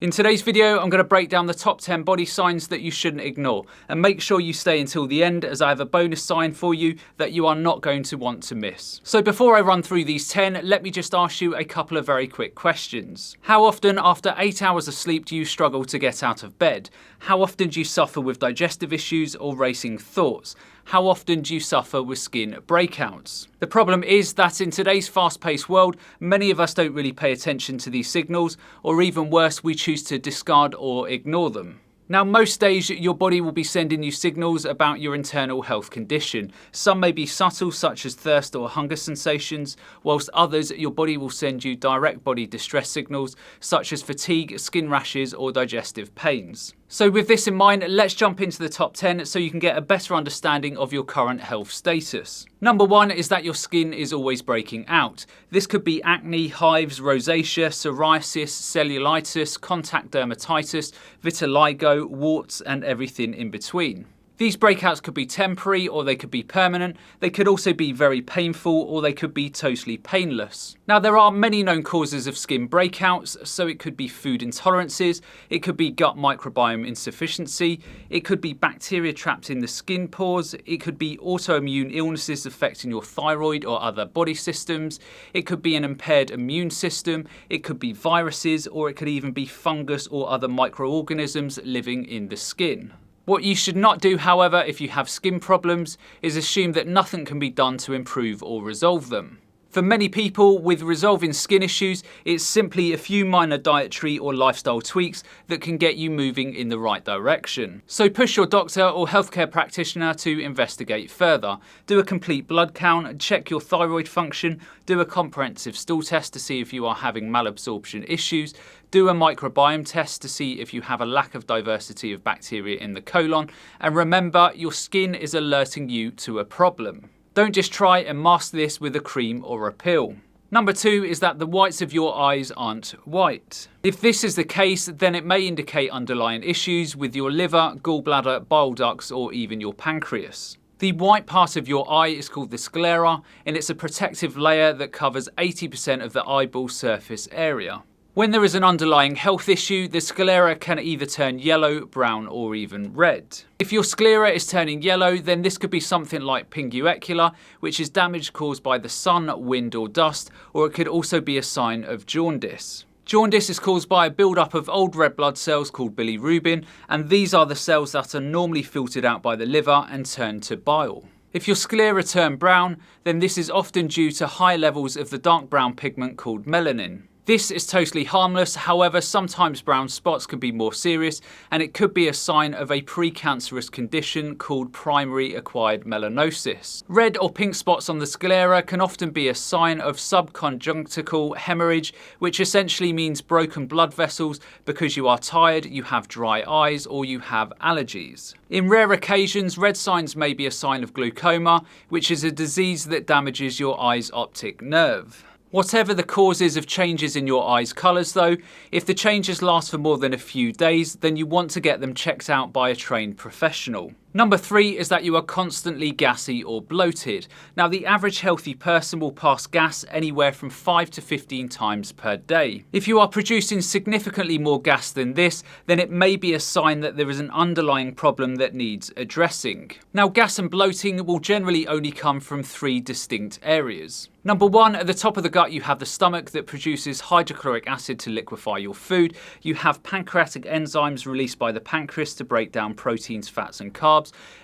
In today's video, I'm going to break down the top 10 body signs that you shouldn't ignore, and make sure you stay until the end as I have a bonus sign for you that you are not going to want to miss. So before I run through these 10, let me just ask you a couple of very quick questions. How often after 8 hours of sleep do you struggle to get out of bed? How often do you suffer with digestive issues or racing thoughts? How often do you suffer with skin breakouts? The problem is that in today's fast-paced world, many of us don't really pay attention to these signals, or even worse, we choose to discard or ignore them. Now, most days your body will be sending you signals about your internal health condition. Some may be subtle, such as thirst or hunger sensations, whilst others, your body will send you direct body distress signals, such as fatigue, skin rashes, or digestive pains. So with this in mind, let's jump into the top 10 so you can get a better understanding of your current health status. Number 1 is that your skin is always breaking out. This could be acne, hives, rosacea, psoriasis, cellulitis, contact dermatitis, vitiligo, warts, and everything in between. These breakouts could be temporary or they could be permanent. They could also be very painful or they could be totally painless. Now, there are many known causes of skin breakouts, so it could be food intolerances, it could be gut microbiome insufficiency, it could be bacteria trapped in the skin pores, it could be autoimmune illnesses affecting your thyroid or other body systems, it could be an impaired immune system, it could be viruses, or it could even be fungus or other microorganisms living in the skin. What you should not do, however, if you have skin problems, is assume that nothing can be done to improve or resolve them. For many people, with resolving skin issues, it's simply a few minor dietary or lifestyle tweaks that can get you moving in the right direction. So push your doctor or healthcare practitioner to investigate further. Do a complete blood count, check your thyroid function, do a comprehensive stool test to see if you are having malabsorption issues, do a microbiome test to see if you have a lack of diversity of bacteria in the colon, and remember, your skin is alerting you to a problem. Don't just try and mask this with a cream or a pill. Number 2 is that the whites of your eyes aren't white. If this is the case, then it may indicate underlying issues with your liver, gallbladder, bile ducts, or even your pancreas. The white part of your eye is called the sclera, and it's a protective layer that covers 80% of the eyeball surface area. When there is an underlying health issue, the sclera can either turn yellow, brown, or even red. If your sclera is turning yellow, then this could be something like pinguecula, which is damage caused by the sun, wind, or dust, or it could also be a sign of jaundice. Jaundice is caused by a build-up of old red blood cells called bilirubin, and these are the cells that are normally filtered out by the liver and turned to bile. If your sclera turn brown, then this is often due to high levels of the dark brown pigment called melanin. This is totally harmless, however, sometimes brown spots can be more serious, and it could be a sign of a precancerous condition called primary acquired melanosis. Red or pink spots on the sclera can often be a sign of subconjunctival hemorrhage, which essentially means broken blood vessels because you are tired, you have dry eyes, or you have allergies. In rare occasions, red signs may be a sign of glaucoma, which is a disease that damages your eye's optic nerve. Whatever the causes of changes in your eye's colours though, if the changes last for more than a few days, then you want to get them checked out by a trained professional. Number 3 is that you are constantly gassy or bloated. Now, the average healthy person will pass gas anywhere from 5 to 15 times per day. If you are producing significantly more gas than this, then it may be a sign that there is an underlying problem that needs addressing. Now, gas and bloating will generally only come from 3 distinct areas. Number 1, at the top of the gut, you have the stomach that produces hydrochloric acid to liquefy your food. You have pancreatic enzymes released by the pancreas to break down proteins, fats, and carbs.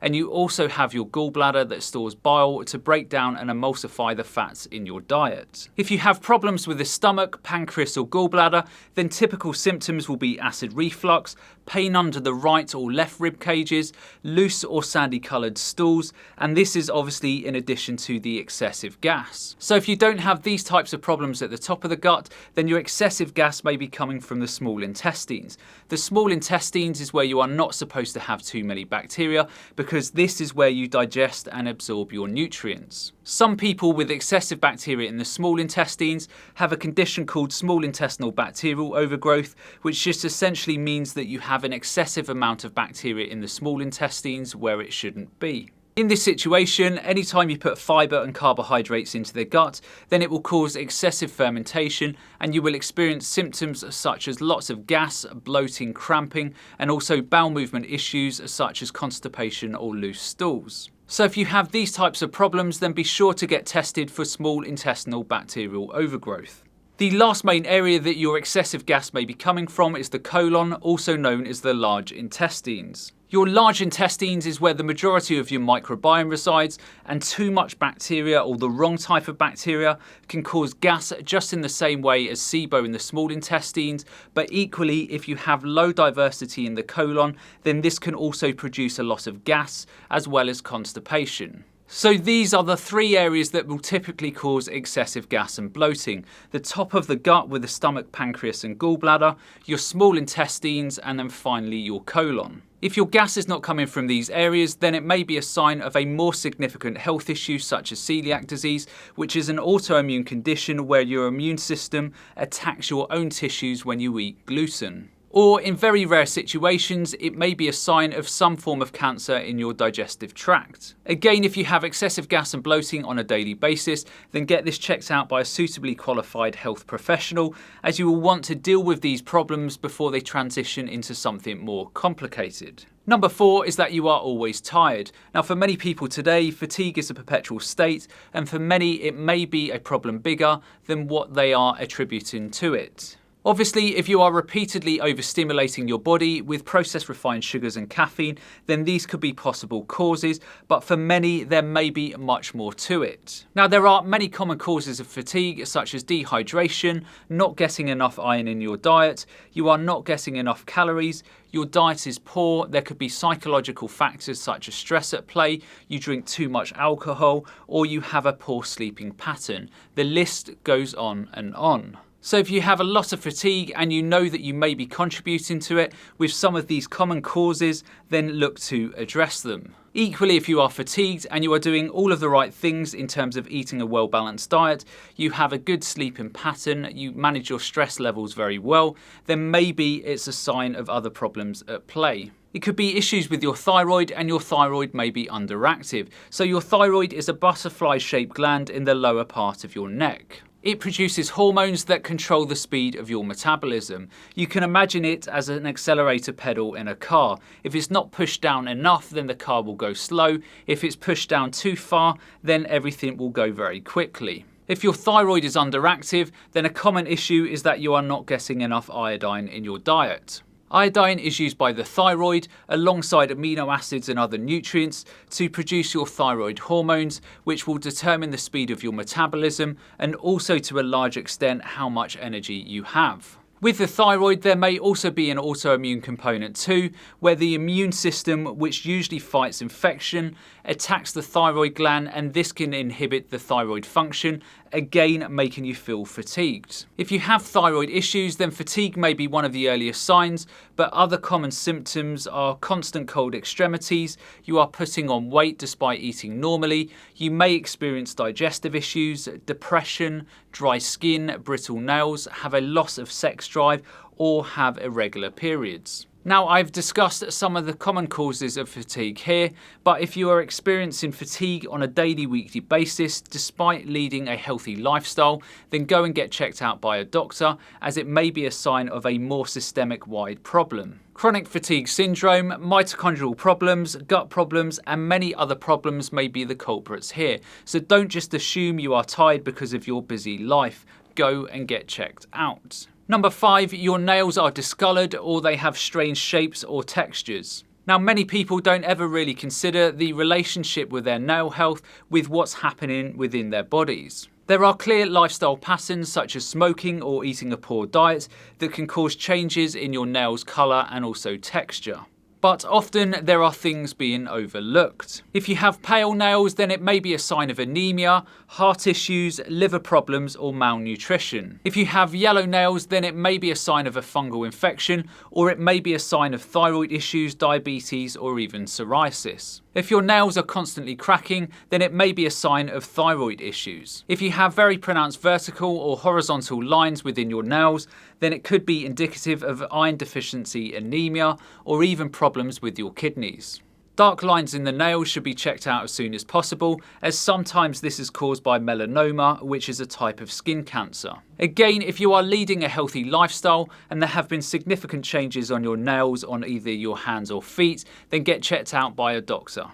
And you also have your gallbladder that stores bile to break down and emulsify the fats in your diet. If you have problems with the stomach, pancreas, or gallbladder, then typical symptoms will be acid reflux, pain under the right or left rib cages, loose or sandy coloured stools, and this is obviously in addition to the excessive gas. So if you don't have these types of problems at the top of the gut, then your excessive gas may be coming from the small intestines. The small intestines is where you are not supposed to have too many bacteria, because this is where you digest and absorb your nutrients. Some people with excessive bacteria in the small intestines have a condition called small intestinal bacterial overgrowth, which just essentially means that you have an excessive amount of bacteria in the small intestines where it shouldn't be. In this situation, anytime you put fibre and carbohydrates into the gut, then it will cause excessive fermentation and you will experience symptoms such as lots of gas, bloating, cramping, and also bowel movement issues such as constipation or loose stools. So if you have these types of problems, then be sure to get tested for small intestinal bacterial overgrowth. The last main area that your excessive gas may be coming from is the colon, also known as the large intestines. Your large intestines is where the majority of your microbiome resides, and too much bacteria or the wrong type of bacteria can cause gas just in the same way as SIBO in the small intestines, but equally if you have low diversity in the colon, then this can also produce a lot of gas as well as constipation. So these are the three areas that will typically cause excessive gas and bloating. The top of the gut with the stomach, pancreas and gallbladder, your small intestines, and then finally your colon. If your gas is not coming from these areas, then it may be a sign of a more significant health issue such as celiac disease, which is an autoimmune condition where your immune system attacks your own tissues when you eat gluten. Or in very rare situations, it may be a sign of some form of cancer in your digestive tract. Again, if you have excessive gas and bloating on a daily basis, then get this checked out by a suitably qualified health professional, as you will want to deal with these problems before they transition into something more complicated. Number 4 is that you are always tired. Now for many people today, fatigue is a perpetual state, and for many it may be a problem bigger than what they are attributing to it. Obviously, if you are repeatedly overstimulating your body with processed refined sugars and caffeine, then these could be possible causes, but for many there may be much more to it. Now there are many common causes of fatigue such as dehydration, not getting enough iron in your diet, you are not getting enough calories, your diet is poor, there could be psychological factors such as stress at play, you drink too much alcohol, or you have a poor sleeping pattern. The list goes on and on. So if you have a lot of fatigue and you know that you may be contributing to it with some of these common causes, then look to address them. Equally, if you are fatigued and you are doing all of the right things in terms of eating a well-balanced diet, you have a good sleeping pattern, you manage your stress levels very well, then maybe it's a sign of other problems at play. It could be issues with your thyroid, and your thyroid may be underactive. So your thyroid is a butterfly-shaped gland in the lower part of your neck. It produces hormones that control the speed of your metabolism. You can imagine it as an accelerator pedal in a car. If it's not pushed down enough, then the car will go slow. If it's pushed down too far, then everything will go very quickly. If your thyroid is underactive, then a common issue is that you are not getting enough iodine in your diet. Iodine is used by the thyroid alongside amino acids and other nutrients to produce your thyroid hormones, which will determine the speed of your metabolism and also to a large extent how much energy you have. With the thyroid, there may also be an autoimmune component too, where the immune system, which usually fights infection, attacks the thyroid gland, and this can inhibit the thyroid function, again making you feel fatigued. If you have thyroid issues, then fatigue may be one of the earliest signs, but other common symptoms are constant cold extremities, you are putting on weight despite eating normally, you may experience digestive issues, depression, dry skin, brittle nails, have a loss of sex drive, or have irregular periods. Now, I've discussed some of the common causes of fatigue here, but if you are experiencing fatigue on a daily, weekly basis, despite leading a healthy lifestyle, then go and get checked out by a doctor, as it may be a sign of a more systemic-wide problem. Chronic fatigue syndrome, mitochondrial problems, gut problems, and many other problems may be the culprits here. So don't just assume you are tired because of your busy life. Go and get checked out. Number 5, your nails are discoloured or they have strange shapes or textures. Now, many people don't ever really consider the relationship with their nail health with what's happening within their bodies. There are clear lifestyle patterns such as smoking or eating a poor diet that can cause changes in your nails' colour and also texture. But often there are things being overlooked. If you have pale nails, then it may be a sign of anemia, heart issues, liver problems, or malnutrition. If you have yellow nails, then it may be a sign of a fungal infection, or it may be a sign of thyroid issues, diabetes, or even psoriasis. If your nails are constantly cracking, then it may be a sign of thyroid issues. If you have very pronounced vertical or horizontal lines within your nails, then it could be indicative of iron deficiency anemia, or even problems with your kidneys. Dark lines in the nails should be checked out as soon as possible, as sometimes this is caused by melanoma, which is a type of skin cancer. Again, if you are leading a healthy lifestyle and there have been significant changes on your nails on either your hands or feet, then get checked out by a doctor.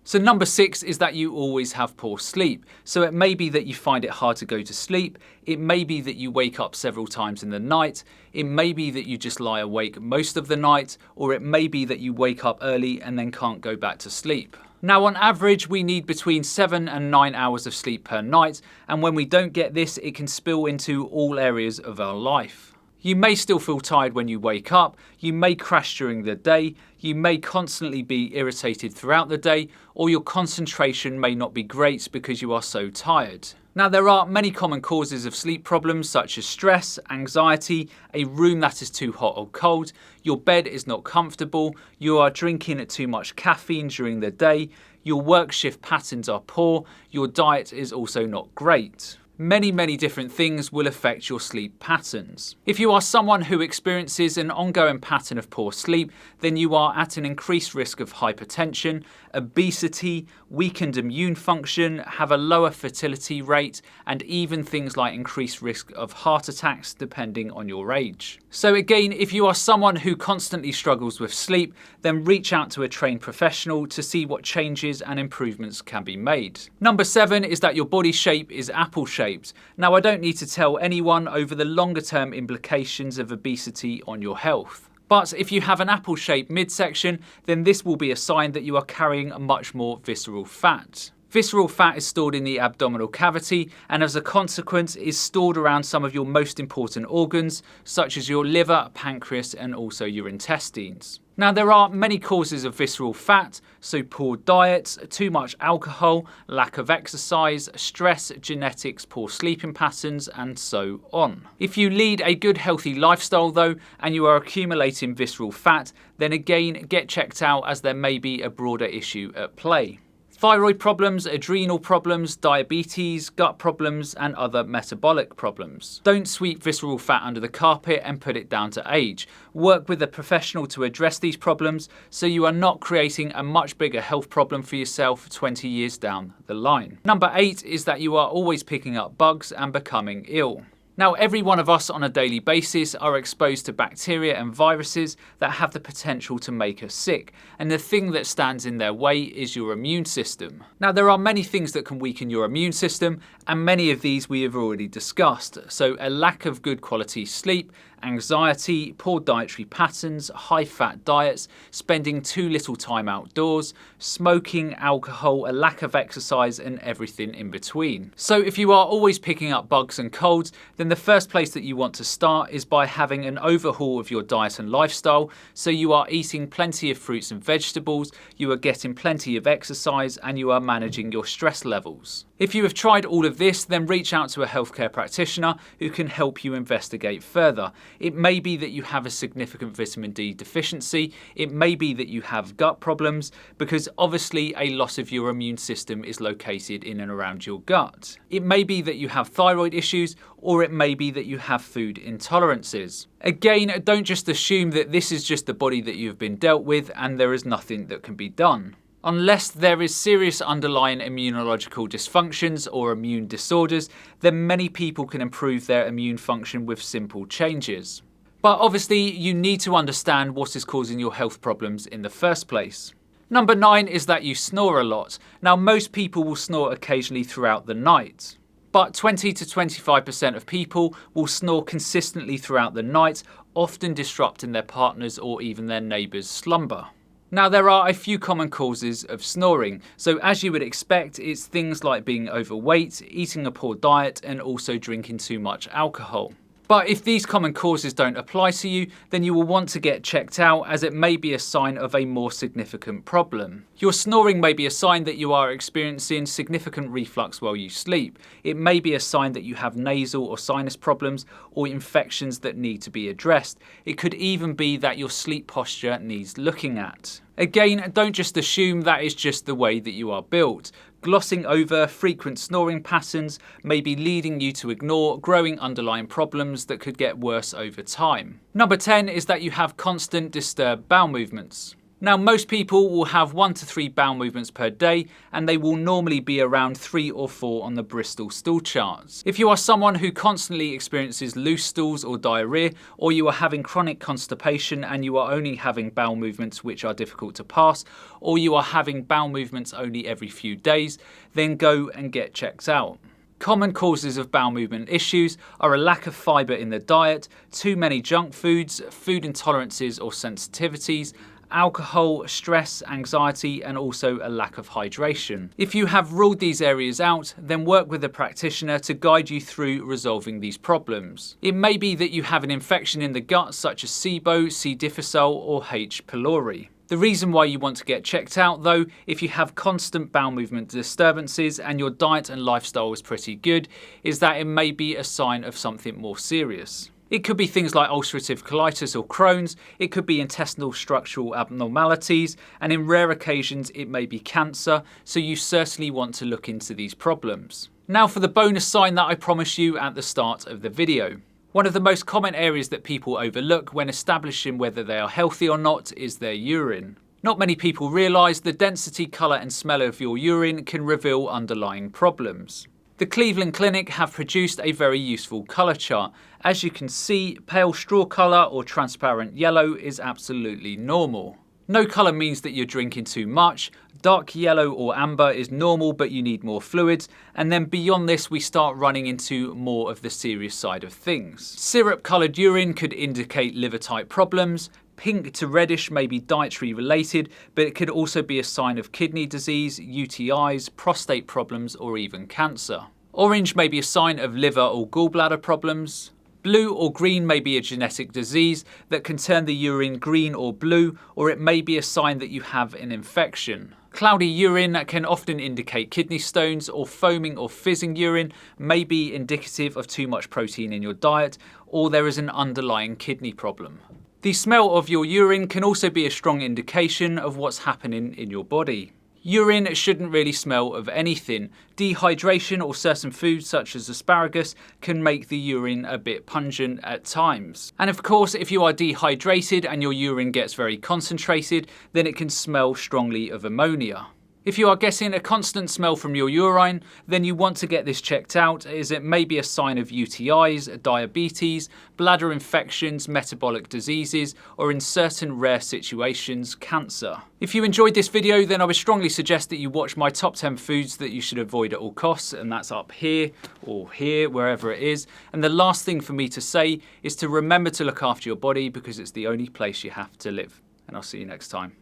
So number 6 is that you always have poor sleep. So it may be that you find it hard to go to sleep. It may be that you wake up several times in the night. It may be that you just lie awake most of the night, or it may be that you wake up early and then can't go back to sleep. Now, on average, we need between 7 and 9 hours of sleep per night. And when we don't get this, it can spill into all areas of our life. You may still feel tired when you wake up, you may crash during the day, you may constantly be irritated throughout the day, or your concentration may not be great because you are so tired. Now, there are many common causes of sleep problems such as stress, anxiety, a room that is too hot or cold, your bed is not comfortable, you are drinking too much caffeine during the day, your work shift patterns are poor, your diet is also not great. Many different things will affect your sleep patterns. If you are someone who experiences an ongoing pattern of poor sleep, then you are at an increased risk of hypertension, obesity, weakened immune function, have a lower fertility rate, and even things like increased risk of heart attacks depending on your age. So again, if you are someone who constantly struggles with sleep, then reach out to a trained professional to see what changes and improvements can be made. Number 7 is that your body shape is apple shaped. Now, I don't need to tell anyone over the longer term implications of obesity on your health. But if you have an apple-shaped midsection, then this will be a sign that you are carrying much more visceral fat. Visceral fat is stored in the abdominal cavity and as a consequence is stored around some of your most important organs, such as your liver, pancreas, and also your intestines. Now, there are many causes of visceral fat, so poor diet, too much alcohol, lack of exercise, stress, genetics, poor sleeping patterns, and so on. If you lead a good healthy lifestyle though, and you are accumulating visceral fat, then again get checked out as there may be a broader issue at play. Thyroid problems, adrenal problems, diabetes, gut problems, and other metabolic problems. Don't sweep visceral fat under the carpet and put it down to age. Work with a professional to address these problems so you are not creating a much bigger health problem for yourself 20 years down the line. Number 8 is that you are always picking up bugs and becoming ill. Now, every one of us on a daily basis are exposed to bacteria and viruses that have the potential to make us sick, and the thing that stands in their way is your immune system. Now, there are many things that can weaken your immune system, and many of these we have already discussed. So a lack of good quality sleep, anxiety, poor dietary patterns, high-fat diets, spending too little time outdoors, smoking, alcohol, a lack of exercise, and everything in between. So if you are always picking up bugs and colds, then the first place that you want to start is by having an overhaul of your diet and lifestyle, so you are eating plenty of fruits and vegetables, you are getting plenty of exercise, and you are managing your stress levels. If you have tried all of this, then reach out to a healthcare practitioner who can help you investigate further. It may be that you have a significant vitamin D deficiency. It may be that you have gut problems, because obviously a loss of your immune system is located in and around your gut. It may be that you have thyroid issues, or it may be that you have food intolerances. Again, don't just assume that this is just the body that you've been dealt with and there is nothing that can be done. Unless there is serious underlying immunological dysfunctions or immune disorders, then many people can improve their immune function with simple changes. But obviously, you need to understand what is causing your health problems in the first place. Number 9 is that you snore a lot. Now, most people will snore occasionally throughout the night. But 20 to 25% of people will snore consistently throughout the night, often disrupting their partner's or even their neighbour's slumber. Now, there are a few common causes of snoring. So as you would expect, it's things like being overweight, eating a poor diet, and also drinking too much alcohol. But if these common causes don't apply to you, then you will want to get checked out, as it may be a sign of a more significant problem. Your snoring may be a sign that you are experiencing significant reflux while you sleep. It may be a sign that you have nasal or sinus problems or infections that need to be addressed. It could even be that your sleep posture needs looking at. Again, don't just assume that is just the way that you are built. Glossing over frequent snoring patterns may be leading you to ignore growing underlying problems that could get worse over time. Number 10 is that you have constant disturbed bowel movements. Now, most people will have 1 to 3 bowel movements per day, and they will normally be around 3 or 4 on the Bristol stool charts. If you are someone who constantly experiences loose stools or diarrhea, or you are having chronic constipation and you are only having bowel movements which are difficult to pass, or you are having bowel movements only every few days, then go and get checked out. Common causes of bowel movement issues are a lack of fibre in the diet, too many junk foods, food intolerances or sensitivities, alcohol, stress, anxiety, and also a lack of hydration. If you have ruled these areas out, then work with a practitioner to guide you through resolving these problems. It may be that you have an infection in the gut such as SIBO, C. difficile, or H. pylori. The reason why you want to get checked out though, if you have constant bowel movement disturbances and your diet and lifestyle is pretty good, is that it may be a sign of something more serious. It could be things like ulcerative colitis or Crohn's, it could be intestinal structural abnormalities, and in rare occasions it may be cancer, so you certainly want to look into these problems. Now for the bonus sign that I promised you at the start of the video. One of the most common areas that people overlook when establishing whether they are healthy or not is their urine. Not many people realise the density, colour and smell of your urine can reveal underlying problems. The Cleveland Clinic have produced a very useful colour chart. As you can see, pale straw colour or transparent yellow is absolutely normal. No colour means that you're drinking too much. Dark yellow or amber is normal, but you need more fluids. And then beyond this, we start running into more of the serious side of things. Syrup coloured urine could indicate liver type problems. Pink to reddish may be dietary related, but it could also be a sign of kidney disease, UTIs, prostate problems, or even cancer. Orange may be a sign of liver or gallbladder problems. Blue or green may be a genetic disease that can turn the urine green or blue, or it may be a sign that you have an infection. Cloudy urine can often indicate kidney stones, or foaming or fizzing urine may be indicative of too much protein in your diet, or there is an underlying kidney problem. The smell of your urine can also be a strong indication of what's happening in your body. Urine shouldn't really smell of anything. Dehydration or certain foods such as asparagus can make the urine a bit pungent at times. And of course, if you are dehydrated and your urine gets very concentrated, then it can smell strongly of ammonia. If you are getting a constant smell from your urine, then you want to get this checked out, as it may be a sign of UTIs, diabetes, bladder infections, metabolic diseases, or in certain rare situations, cancer. If you enjoyed this video, then I would strongly suggest that you watch my top 10 foods that you should avoid at all costs, and that's up here or here, wherever it is. And the last thing for me to say is to remember to look after your body, because it's the only place you have to live. And I'll see you next time.